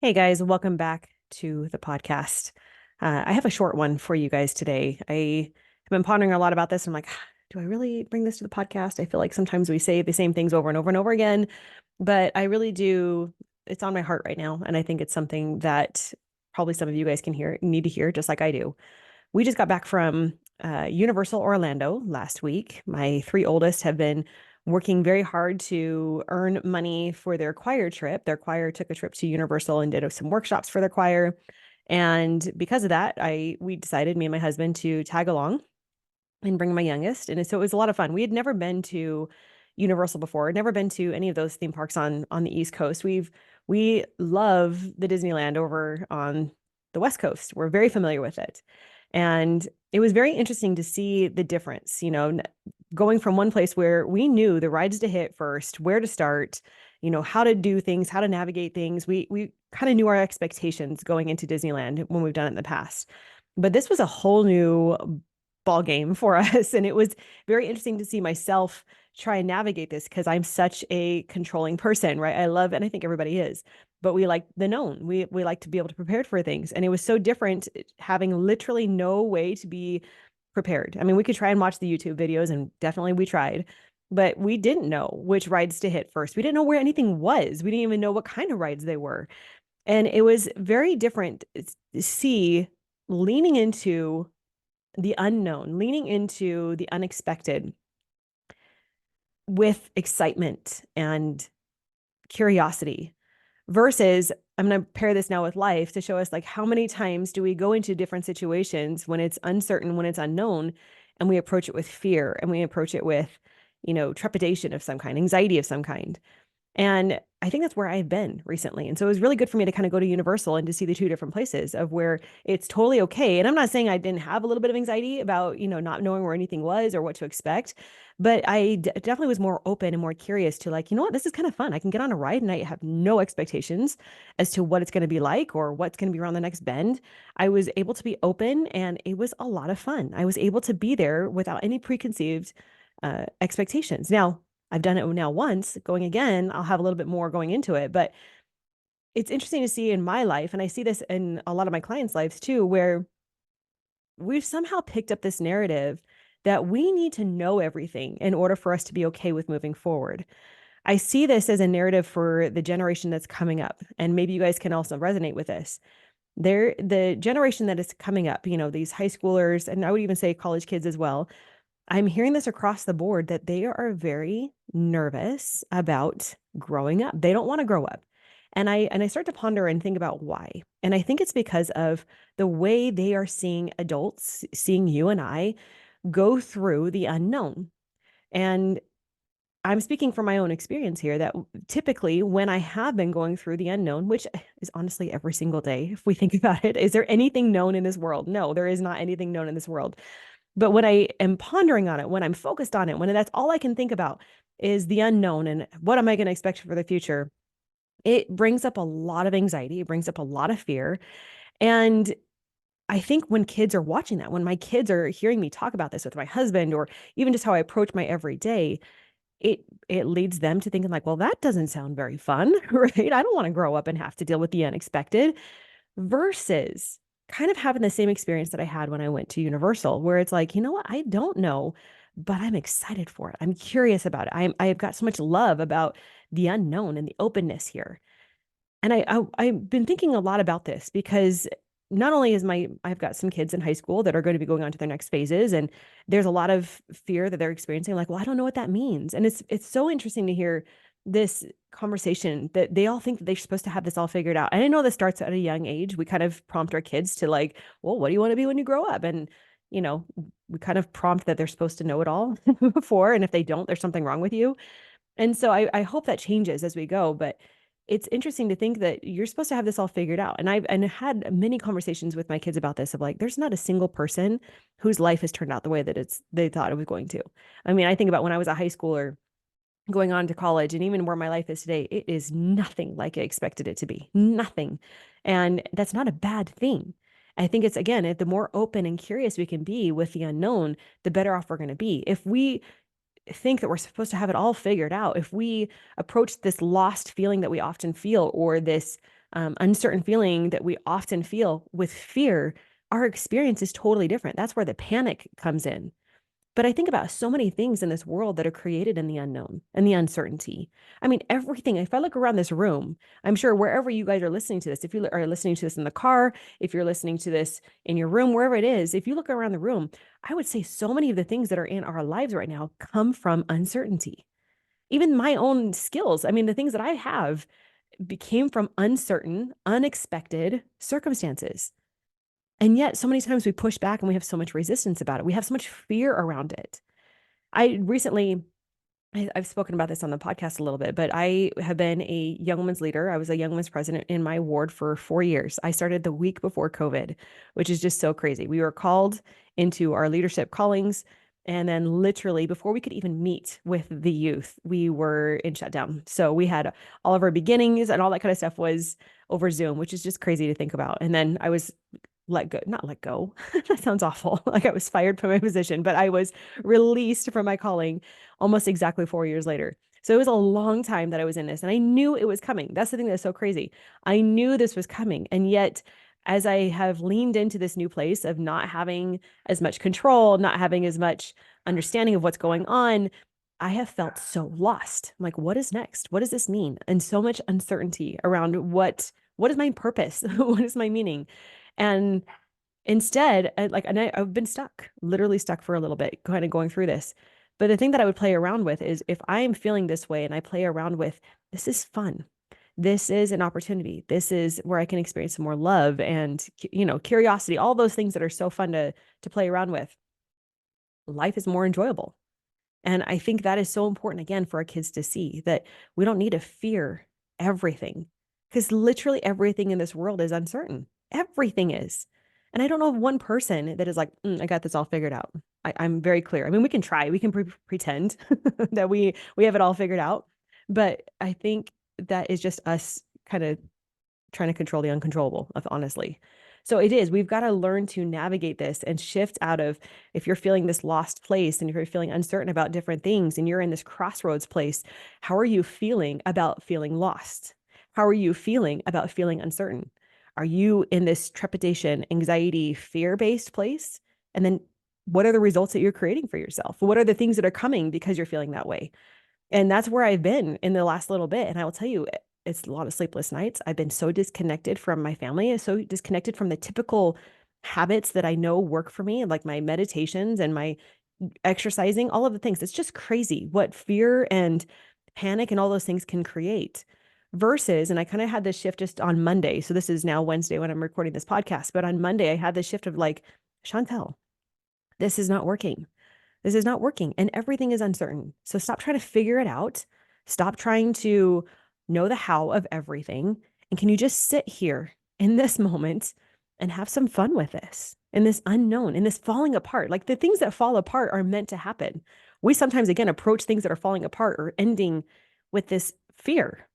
Hey guys, welcome back to the podcast. I have a short one for you guys today. I have been pondering a lot about this. I'm like, do I really bring this to the podcast? I feel like sometimes we say the same things over and over and over again, but I really do. It's on my heart right now. And I think it's something that probably some of you guys need to hear, just like I do. We just got back from Universal Orlando last week. My three oldest have been working very hard to earn money for their choir trip. Their choir took a trip to Universal and did some workshops for their choir. And because of that, we decided, me and my husband, to tag along and bring my youngest. And so it was a lot of fun. We had never been to Universal before, never been to any of those theme parks on the East Coast. We love the Disneyland over on the West Coast. We're very familiar with it. And it was very interesting to see the difference, going from one place where we knew the rides to hit first, where to start, how to do things, how to navigate things. We kind of knew our expectations going into Disneyland when we've done it in the past. But this was a whole new ball game for us. And it was very interesting to see myself try and navigate this because I'm such a controlling person, right? I love, and I think everybody is, but we like the known. We like to be able to prepare for things. And it was so different having literally no way to be prepared. I mean, we could try and watch the YouTube videos, and definitely we tried, but we didn't know which rides to hit first. We didn't know where anything was. We didn't even know what kind of rides they were. And it was very different to see leaning into the unknown, leaning into the unexpected with excitement and curiosity versus I'm going to pair this now with life to show us like how many times do we go into different situations when it's uncertain, when it's unknown, and we approach it with fear and we approach it with, trepidation of some kind, anxiety of some kind. And I think that's where I've been recently. And so it was really good for me to kind of go to Universal and to see the two different places of where it's totally okay. And I'm not saying I didn't have a little bit of anxiety about, not knowing where anything was or what to expect, but I definitely was more open and more curious to like, you know what, this is kind of fun. I can get on a ride and I have no expectations as to what it's going to be like or what's going to be around the next bend. I was able to be open and it was a lot of fun. I was able to be there without any preconceived expectations. Now, I've done it now once. Going again, I'll have a little bit more going into it. But it's interesting to see in my life, and I see this in a lot of my clients' lives too, where we've somehow picked up this narrative that we need to know everything in order for us to be okay with moving forward. I see this as a narrative for the generation that's coming up. And maybe you guys can also resonate with this. The generation that is coming up, these high schoolers, and I would even say college kids as well, I'm hearing this across the board that they are very nervous about growing up. They don't want to grow up. And I start to ponder and think about why. And I think it's because of the way they are seeing adults, seeing you and I go through the unknown. And I'm speaking from my own experience here that typically when I have been going through the unknown, which is honestly every single day, if we think about it, is there anything known in this world? No, there is not anything known in this world. But when I am pondering on it, when I'm focused on it, when that's all I can think about is the unknown and what am I going to expect for the future, it brings up a lot of anxiety. It brings up a lot of fear. And I think when kids are watching that, when my kids are hearing me talk about this with my husband, or even just how I approach my everyday, it leads them to thinking like, well, that doesn't sound very fun, right? I don't want to grow up and have to deal with the unexpected versus kind of having the same experience that I had when I went to Universal, where it's like, you know what, I don't know, but I'm excited for it. I'm curious about it. I've got so much love about the unknown and the openness here. And I've been thinking a lot about this because not only I've got some kids in high school that are going to be going on to their next phases, and there's a lot of fear that they're experiencing, like, well, I don't know what that means. And it's so interesting to hear this conversation that they all think that they're supposed to have this all figured out. And I know this starts at a young age. We kind of prompt our kids to like, well, what do you want to be when you grow up? And, we kind of prompt that they're supposed to know it all before. And if they don't, there's something wrong with you. And so I hope that changes as we go. But it's interesting to think that you're supposed to have this all figured out. And I've had many conversations with my kids about this of like, there's not a single person whose life has turned out the way that they thought it was going to. I mean, I think about when I was a high schooler going on to college and even where my life is today, it is nothing like I expected it to be. Nothing. And that's not a bad thing. I think it's, again, the more open and curious we can be with the unknown, the better off we're going to be. If we think that we're supposed to have it all figured out, if we approach this lost feeling that we often feel, or this uncertain feeling that we often feel with fear, our experience is totally different. That's where the panic comes in. But I think about so many things in this world that are created in the unknown and the uncertainty. I mean, everything, if I look around this room, I'm sure wherever you guys are listening to this, if you are listening to this in the car, if you're listening to this in your room, wherever it is, if you look around the room, I would say so many of the things that are in our lives right now come from uncertainty. Even my own skills, I mean, the things that I have became from uncertain, unexpected circumstances. And yet, so many times we push back and we have so much resistance about it. We have so much fear around it. I recently, I've spoken about this on the podcast a little bit, but I have been a young women's leader. I was a young women's president in my ward for 4 years. I started the week before COVID, which is just so crazy. We were called into our leadership callings. And then literally before we could even meet with the youth, we were in shutdown. So we had all of our beginnings and all that kind of stuff was over Zoom, which is just crazy to think about. And then I was not let go. That sounds awful. Like I was fired from my position, but I was released from my calling almost exactly 4 years later. So it was a long time that I was in this and I knew it was coming. That's the thing that's so crazy. I knew this was coming. And yet, as I have leaned into this new place of not having as much control, not having as much understanding of what's going on, I have felt so lost. I'm like, what is next? What does this mean? And so much uncertainty around what is my purpose? What is my meaning? And instead, I've been stuck, literally stuck for a little bit, kind of going through this. But the thing that I would play around with is if I am feeling this way and I play around with, this is fun. This is an opportunity. This is where I can experience some more love and, curiosity, all those things that are so fun to play around with. Life is more enjoyable. And I think that is so important, again, for our kids to see that we don't need to fear everything because literally everything in this world is uncertain. Everything is. And I don't know of one person that is like, I got this all figured out. I'm very clear. I mean, we can try, we can pretend that we have it all figured out. But I think that is just us kind of trying to control the uncontrollable, honestly. So it is, we've got to learn to navigate this and shift out of, if you're feeling this lost place and if you're feeling uncertain about different things and you're in this crossroads place, how are you feeling about feeling lost? How are you feeling about feeling uncertain? Are you in this trepidation, anxiety, fear-based place? And then what are the results that you're creating for yourself? What are the things that are coming because you're feeling that way? And that's where I've been in the last little bit. And I will tell you, it's a lot of sleepless nights. I've been so disconnected from my family, so disconnected from the typical habits that I know work for me, like my meditations and my exercising, all of the things. It's just crazy what fear and panic and all those things can create. Versus, and I kind of had this shift just on Monday. So this is now Wednesday when I'm recording this podcast. But on Monday, I had this shift of like, Chantel, this is not working. This is not working and everything is uncertain. So stop trying to figure it out. Stop trying to know the how of everything. And can you just sit here in this moment and have some fun with this, in this unknown, in this falling apart? Like the things that fall apart are meant to happen. We sometimes, again, approach things that are falling apart or ending with this fear,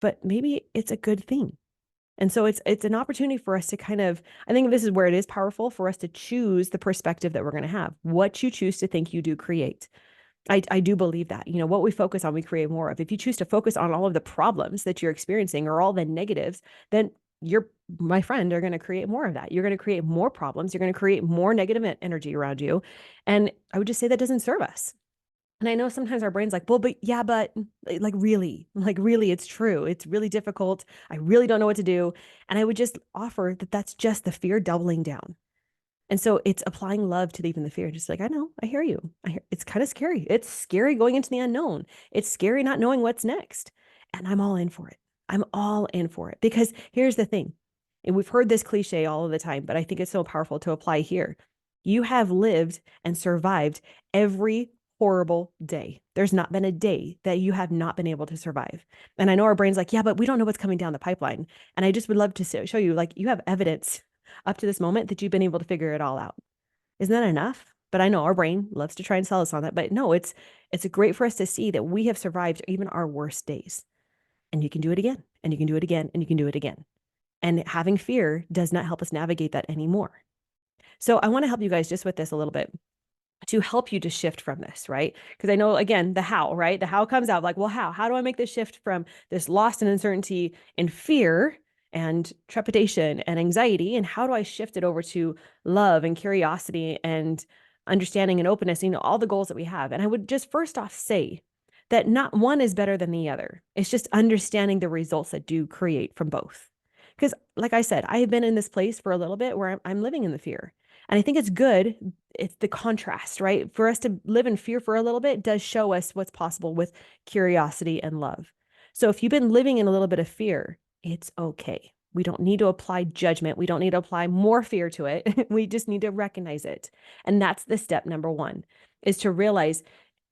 but maybe it's a good thing. And so it's an opportunity for us to kind of, I think this is where it is powerful for us to choose the perspective that we're going to have. What you choose to think you do create. I do believe that, what we focus on, we create more of. If you choose to focus on all of the problems that you're experiencing or all the negatives, then you're, my friend, are going to create more of that. You're going to create more problems. You're going to create more negative energy around you. And I would just say that doesn't serve us. And I know sometimes our brain's like, well, but yeah, but like really, it's true. It's really difficult. I really don't know what to do. And I would just offer that that's just the fear doubling down. And so it's applying love to even the fear. Just like, I know, I hear you. It's kind of scary. It's scary going into the unknown. It's scary not knowing what's next. And I'm all in for it. I'm all in for it because here's the thing. And we've heard this cliche all of the time, but I think it's so powerful to apply here. You have lived and survived every horrible day. There's not been a day that you have not been able to survive. And I know our brain's like, yeah, but we don't know what's coming down the pipeline. And I just would love to show you, like, you have evidence up to this moment that you've been able to figure it all out. Isn't that enough? But I know our brain loves to try and sell us on that. But no, it's great for us to see that we have survived even our worst days. And you can do it again, and you can do it again, and you can do it again. And having fear does not help us navigate that anymore. So I want to help you guys just with this a little bit to help you to shift from this, right? Because I know, again, the how, right? The how comes out like, well, how do I make this shift from this lost and uncertainty and fear and trepidation and anxiety? And how do I shift it over to love and curiosity and understanding and openness, all the goals that we have? And I would just first off say that not one is better than the other. It's just understanding the results that do create from both. Because, like I said, I have been in this place for a little bit where I'm living in the fear. And I think it's good. It's the contrast, right? For us to live in fear for a little bit does show us what's possible with curiosity and love. So if you've been living in a little bit of fear, it's okay. We don't need to apply judgment. We don't need to apply more fear to it. We just need to recognize it. And that's the step number one, is to realize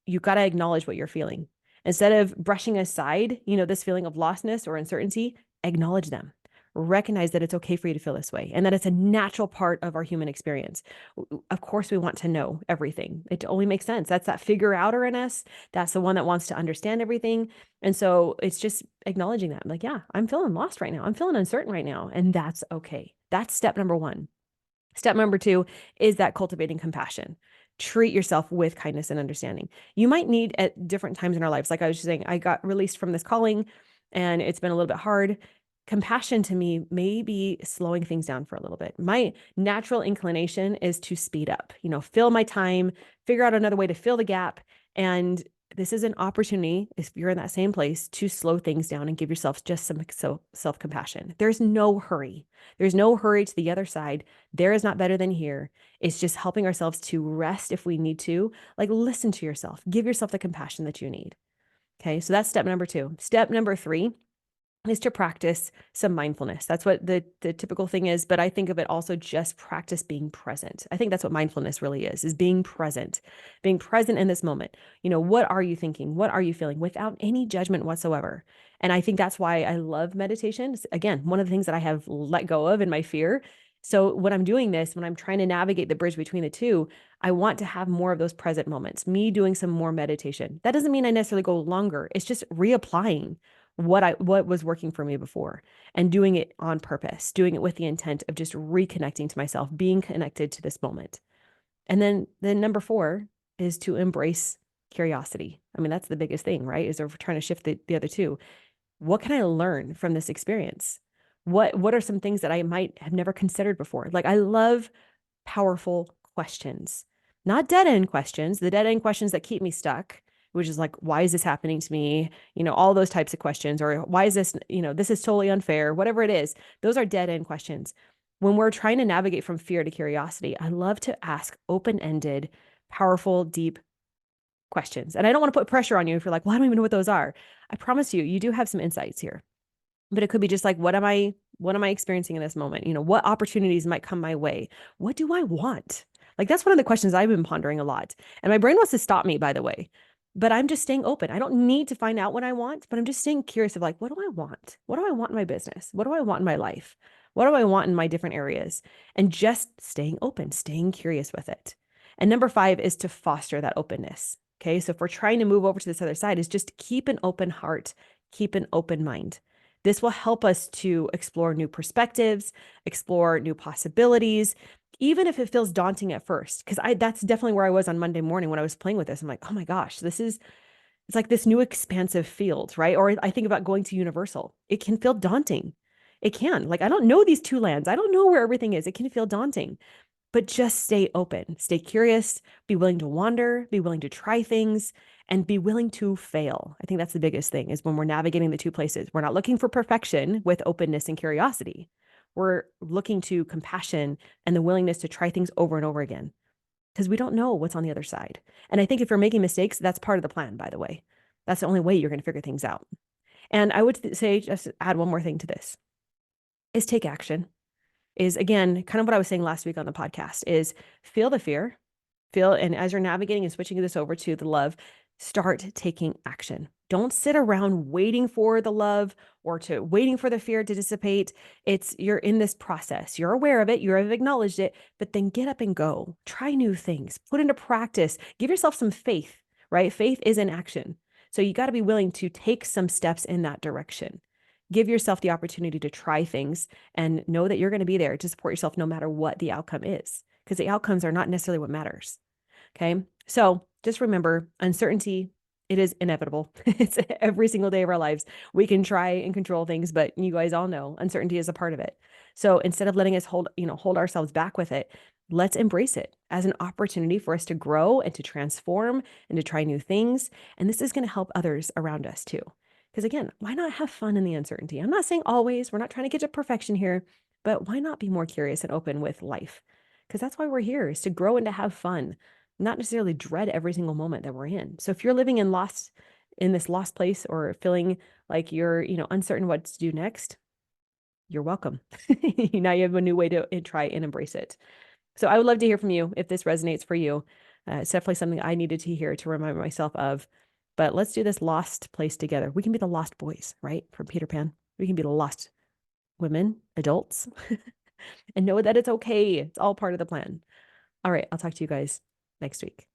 you got to acknowledge what you're feeling. Instead of brushing aside, this feeling of lostness or uncertainty, acknowledge them. Recognize that it's okay for you to feel this way and that it's a natural part of our human experience. Of course, we want to know everything. It only makes sense. That's that figure outer in us. That's the one that wants to understand everything. And so it's just acknowledging that. Like, yeah, I'm feeling lost right now. I'm feeling uncertain right now. And that's okay. That's step number one. Step number two is that cultivating compassion. Treat yourself with kindness and understanding. You might need at different times in our lives. Like I was just saying, I got released from this calling and it's been a little bit hard. Compassion to me may be slowing things down for a little bit. My natural inclination is to speed up, fill my time, figure out another way to fill the gap. And this is an opportunity, if you're in that same place, to slow things down and give yourself just some self-compassion. There's no hurry. There's no hurry to the other side. There is not better than here. It's just helping ourselves to rest if we need to. Like, listen to yourself. Give yourself the compassion that you need. Okay, so that's step number two. Step number three is to practice some mindfulness. That's what the typical thing is, but I think of it also just practice being present. I think that's what mindfulness really is being present in this moment. What are you thinking? What are you feeling without any judgment whatsoever? And I think that's why I love meditation. It's, again, one of the things that I have let go of in my fear. So when I'm doing this, when I'm trying to navigate the bridge between the two, I want to have more of those present moments, me doing some more meditation. That doesn't mean I necessarily go longer. It's just reapplying what was working for me before and doing it on purpose, doing it with the intent of just reconnecting to myself, being connected to this moment. And then number four is to embrace curiosity. I mean, that's the biggest thing, right? Is we're trying to shift the other two. What can I learn from this experience? What are some things that I might have never considered before? Like, I love powerful questions, not dead end questions, the dead end questions that keep me stuck, which is like, why is this happening to me? All those types of questions, or why is this, this is totally unfair, whatever it is. Those are dead end questions. When we're trying to navigate from fear to curiosity, I love to ask open-ended, powerful, deep questions. And I don't want to put pressure on you if you're like, well, I don't even know what those are. I promise you, you do have some insights here. But it could be just like, what am I experiencing in this moment? What opportunities might come my way? What do I want? Like, that's one of the questions I've been pondering a lot. And my brain wants to stop me, by the way. But I'm just staying open. I don't need to find out what I want, but I'm just staying curious of like, what do I want? What do I want in my business? What do I want in my life? What do I want in my different areas? And just staying open, staying curious with it. And number five is to foster that openness. Okay. So if we're trying to move over to this other side, is just keep an open heart, keep an open mind. This will help us to explore new perspectives, explore new possibilities, even if it feels daunting at first. Because that's definitely where I was on Monday morning when I was playing with this. I'm like, oh my gosh, it's like this new expansive field, right? Or I think about going to Universal. It can feel daunting. It can. Like, I don't know these two lands. I don't know where everything is. It can feel daunting. But just stay open, stay curious, be willing to wander, be willing to try things, and be willing to fail. I think that's the biggest thing, is when we're navigating the two places. We're not looking for perfection with openness and curiosity. We're looking to compassion and the willingness to try things over and over again, because we don't know what's on the other side. And I think if you're making mistakes, that's part of the plan, by the way. That's the only way you're going to figure things out. And I would say, just add one more thing to this, is take action. Is, again, kind of what I was saying last week on the podcast, is feel the fear, and as you're navigating and switching this over to the love, start taking action. Don't sit around waiting for the love or waiting for the fear to dissipate. You're in this process. You're aware of it. You have acknowledged it, but then get up and go. Try new things, put into practice, give yourself some faith, right? Faith is in action. So you got to be willing to take some steps in that direction. Give yourself the opportunity to try things and know that you're going to be there to support yourself no matter what the outcome is, because the outcomes are not necessarily what matters. Okay. So just remember, uncertainty It is inevitable. It's every single day of our lives. We can try and control things, but you guys all know uncertainty is a part of it. So instead of letting us hold ourselves back with it, let's embrace it as an opportunity for us to grow and to transform and to try new things. And this is going to help others around us too. Because again, why not have fun in the uncertainty? I'm not saying always, we're not trying to get to perfection here, but why not be more curious and open with life? Because that's why we're here, is to grow and to have fun, not necessarily dread every single moment that we're in. So if you're living in this lost place or feeling like you're, uncertain what to do next, you're welcome. Now you have a new way to try and embrace it. So I would love to hear from you if this resonates for you. It's definitely something I needed to hear to remind myself of. But let's do this lost place together. We can be the lost boys, right? From Peter Pan. We can be the lost women, adults, and know that it's okay. It's all part of the plan. All right. I'll talk to you guys next week.